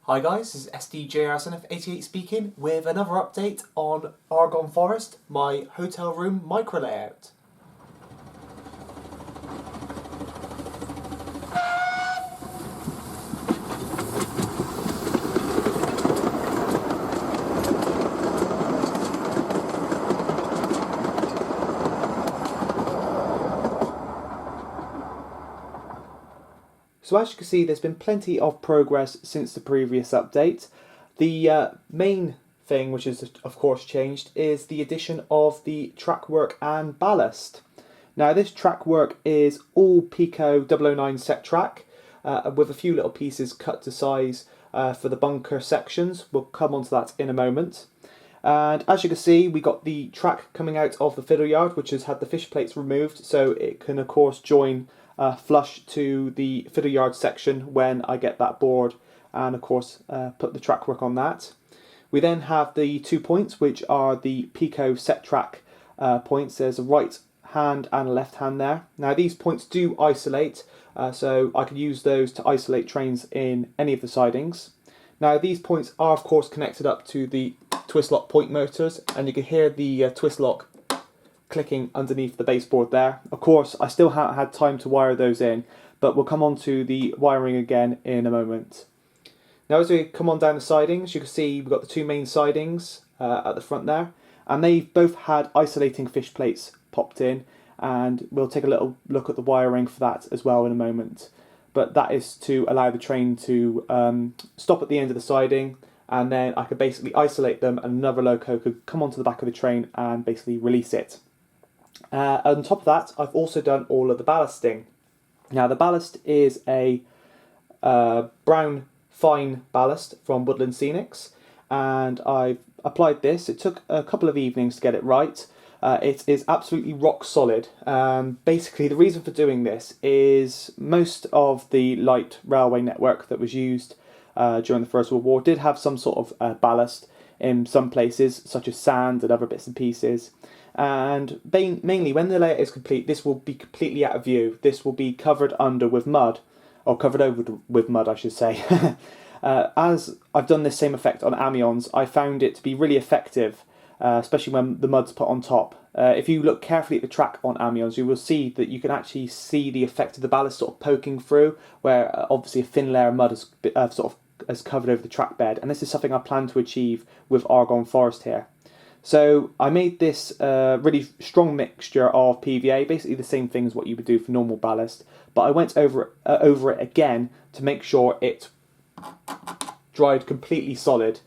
Hi guys, this is SDJRSNF88 speaking with another update on Argonne Forest, my hotel room micro layout. So as you can see, there's been plenty of progress since the previous update. The main thing which is of course changed is the addition of the Trackwork and ballast. Now this Trackwork is all Pico WW1 set track with a few little pieces cut to size for the bunker sections. We'll come onto that in a moment. And as you can see, we got the track coming out of the fiddle yard, which has had the fish plates removed, so it can of course join flush to the fiddle yard section when I get that board, and of course put the track work on that. We then have the 2 points, which are the Pico set track points. There's a right hand and a left hand there. Now these points do isolate, so I can use those to isolate trains in any of the sidings. Now these points are of course connected up to the twist lock point motors, and you can hear the twist lock clicking underneath the baseboard there. Of course, I still haven't had time to wire those in, but we'll come on to the wiring again in a moment. Now as we come on down the sidings, you can see we've got the two main sidings at the front there, and they've both had isolating fish plates popped in, and we'll take a little look at the wiring for that as well in a moment. But that is to allow the train to stop at the end of the siding, and then I could basically isolate them, and another loco could come onto the back of the train and basically release it. On top of that, I've also done all of the ballasting. Now the ballast is a brown fine ballast from Woodland Scenics, and I've applied this. It took a couple of evenings to get it right. It is absolutely rock solid. Basically the reason for doing this is most of the light railway network that was used during the First World War did have some sort of ballast in some places, such as sand and other bits and pieces. And mainly when the layout is complete, this will be completely out of view. This will be covered under with mud, or covered over with mud I should say. As I've done this same effect on Amiens, I found it to be really effective, especially when the mud's put on top. If you look carefully at the track on Amiens, you will see that you can actually see the effect of the ballast sort of poking through, where obviously a thin layer of mud has covered over the track bed, and this is something I plan to achieve with Argonne Forest here. So I made this really strong mixture of PVA, basically the same thing as what you would do for normal ballast, but I went over it again to make sure it dried completely solid.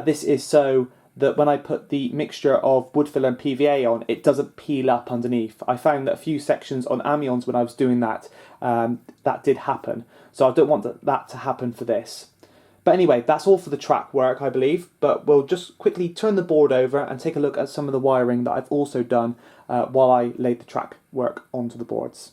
This is so that when I put the mixture of wood filler and PVA on, it doesn't peel up underneath. I found that a few sections on Amiens when I was doing that, that did happen. So I don't want that to happen for this. But anyway, that's all for the track work, I believe, but we'll just quickly turn the board over and take a look at some of the wiring that I've also done while I laid the track work onto the boards.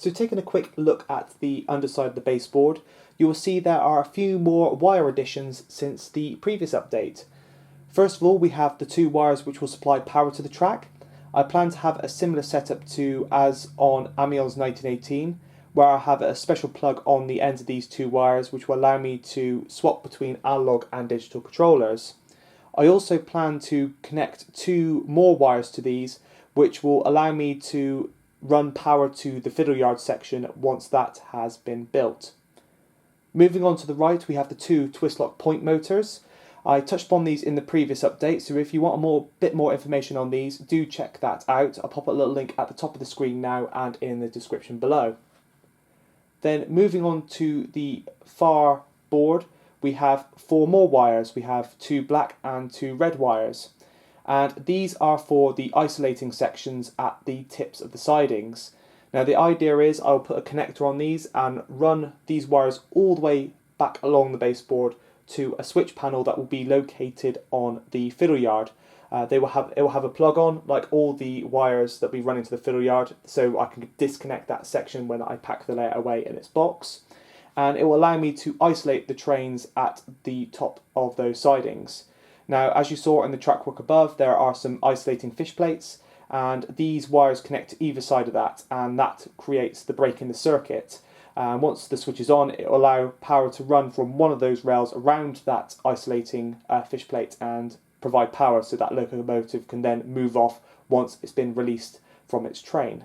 So taking a quick look at the underside of the baseboard, you will see there are a few more wire additions since the previous update. First of all, we have the two wires which will supply power to the track. I plan to have a similar setup to as on Amiens 1918, where I have a special plug on the ends of these two wires which will allow me to swap between analog and digital controllers. I also plan to connect two more wires to these, which will allow me to run power to the fiddle yard section once that has been built. Moving on to the right, we have the two twist lock point motors. I touched upon these in the previous update, so if you want a bit more information on these, do check that out. I'll pop a little link at the top of the screen now and in the description below. Then moving on to the far board, we have four more wires. We have two black and two red wires. And these are for the isolating sections at the tips of the sidings. Now the idea is I'll put a connector on these and run these wires all the way back along the baseboard to a switch panel that will be located on the fiddle yard. It will have a plug on like all the wires that we run into the fiddle yard, so I can disconnect that section when I pack the layout away in its box, and it will allow me to isolate the trains at the top of those sidings. Now, as you saw in the trackwork above, there are some isolating fish plates, and these wires connect to either side of that, and that creates the break in the circuit. Once the switch is on, it will allow power to run from one of those rails around that isolating fish plate and provide power so that locomotive can then move off once it's been released from its train.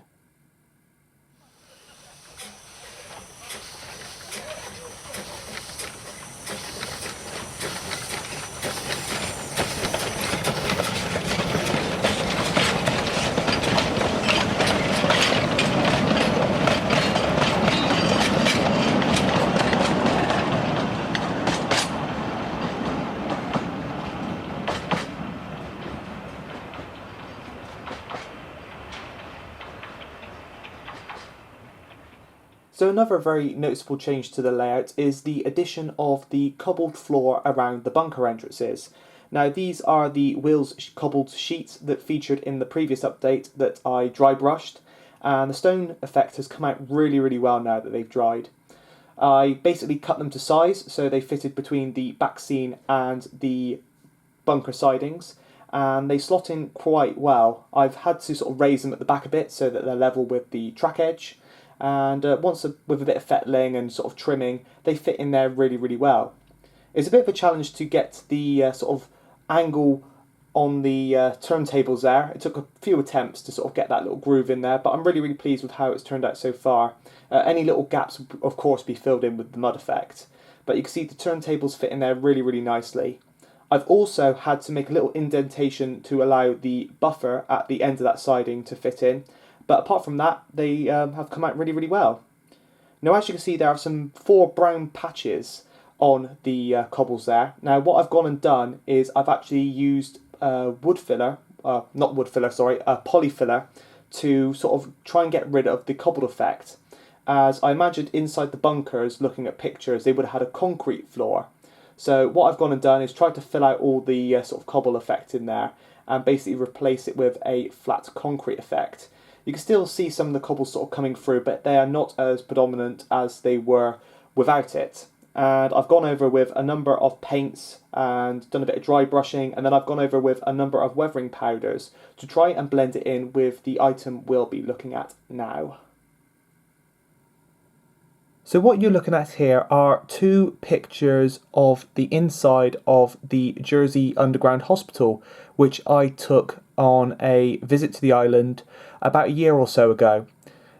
So another very noticeable change to the layout is the addition of the cobbled floor around the bunker entrances. Now these are the wheels cobbled sheets that featured in the previous update that I dry brushed, and the stone effect has come out really well now that they've dried. I basically cut them to size so they fitted between the back scene and the bunker sidings, and they slot in quite well. I've had to sort of raise them at the back a bit so that they're level with the track edge, and with a bit of fettling and sort of trimming, they fit in there really well. It's a bit of a challenge to get the sort of angle on the turntables there. It took a few attempts to sort of get that little groove in there, but I'm really pleased with how it's turned out so far. Any little gaps will of course be filled in with the mud effect, but you can see the turntables fit in there really nicely. I've also had to make a little indentation to allow the buffer at the end of that siding to fit in, but apart from that, they have come out really well. Now, as you can see, there are some 4 brown patches on the cobbles there. Now, what I've gone and done is I've actually used poly filler to sort of try and get rid of the cobbled effect. As I imagined inside the bunkers, looking at pictures, they would have had a concrete floor. So what I've gone and done is tried to fill out all the sort of cobble effect in there and basically replace it with a flat concrete effect. You can still see some of the cobbles sort of coming through, but they are not as predominant as they were without it. And I've gone over with a number of paints and done a bit of dry brushing, and then I've gone over with a number of weathering powders to try and blend it in with the item we'll be looking at now. So what you're looking at here are 2 pictures of the inside of the Jersey Underground Hospital, which I took on a visit to the island about a year or so ago.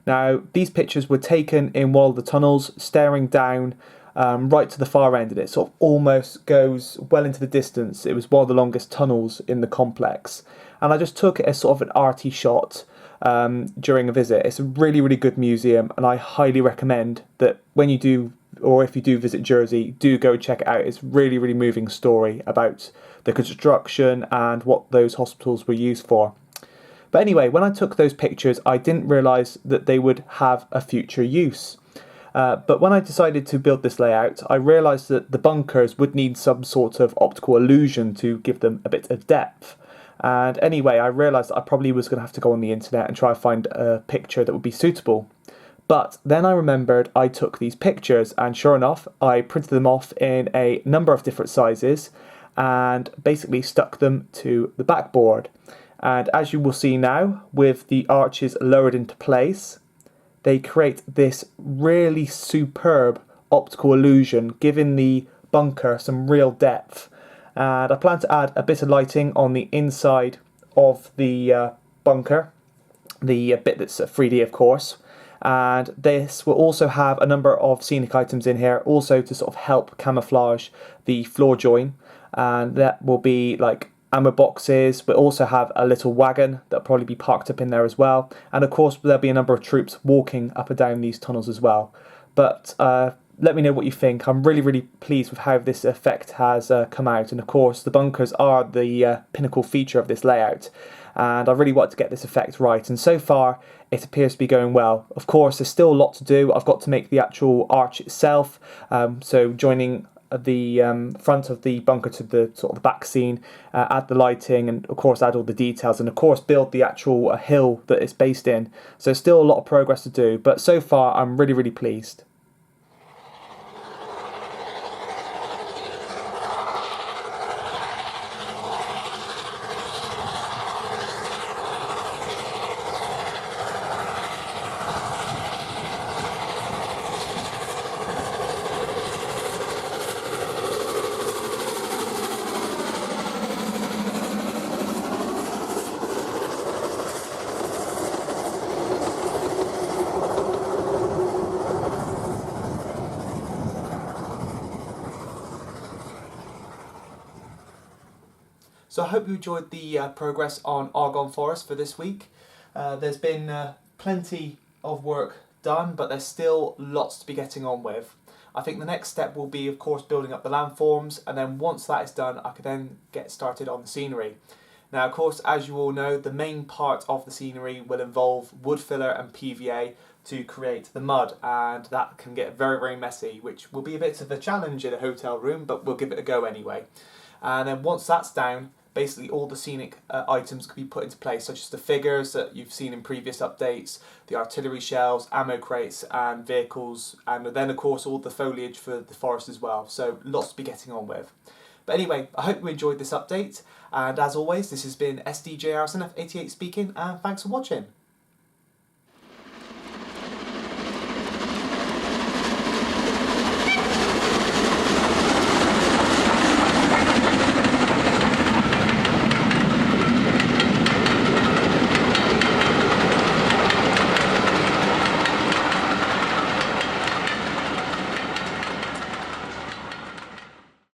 Now, these pictures were taken in one of the tunnels, staring down right to the far end, and it sort of almost goes well into the distance. It was one of the longest tunnels in the complex, and I just took it as sort of an arty shot during a visit. It's a really good museum, and I highly recommend that when you do, or if you do visit Jersey, do go check it out. It's a really moving story about the construction and what those hospitals were used for. But anyway, when I took those pictures, I didn't realise that they would have a future use. But when I decided to build this layout, I realised that the bunkers would need some sort of optical illusion to give them a bit of depth. And anyway, I realised that I probably was going to have to go on the internet and try to find a picture that would be suitable. But then I remembered I took these pictures, and sure enough, I printed them off in a number of different sizes and basically stuck them to the backboard. And as you will see now, with the arches lowered into place, they create this really superb optical illusion, giving the bunker some real depth. And I plan to add a bit of lighting on the inside of the bunker, the bit that's 3D of course. And this will also have a number of scenic items in here, also to sort of help camouflage the floor join. And that will be like ammo boxes. We'll also have a little wagon that'll probably be parked up in there as well. And of course there'll be a number of troops walking up and down these tunnels as well. But let me know what you think. I'm really pleased with how this effect has come out, and of course the bunkers are the pinnacle feature of this layout, and I really want to get this effect right, and so far it appears to be going well. Of course there's still a lot to do. I've got to make the actual arch itself, so joining the front of the bunker to the sort of the back scene, add the lighting, and of course add all the details, and of course build the actual hill that it's based in. So still a lot of progress to do, but so far I'm really pleased. So I hope you enjoyed the progress on Argonne Forest for this week. There's been plenty of work done, but there's still lots to be getting on with. I think the next step will be, of course, building up the landforms, and then once that is done, I can then get started on the scenery. Now, of course, as you all know, the main part of the scenery will involve wood filler and PVA to create the mud, and that can get very messy, which will be a bit of a challenge in a hotel room, but we'll give it a go anyway. And then once that's down, basically all the scenic items can be put into place, such as the figures that you've seen in previous updates, the artillery shelves, ammo crates and vehicles, and then of course all the foliage for the forest as well. So lots to be getting on with. But anyway, I hope you enjoyed this update, and as always, this has been SDJRSNF88 speaking, and thanks for watching.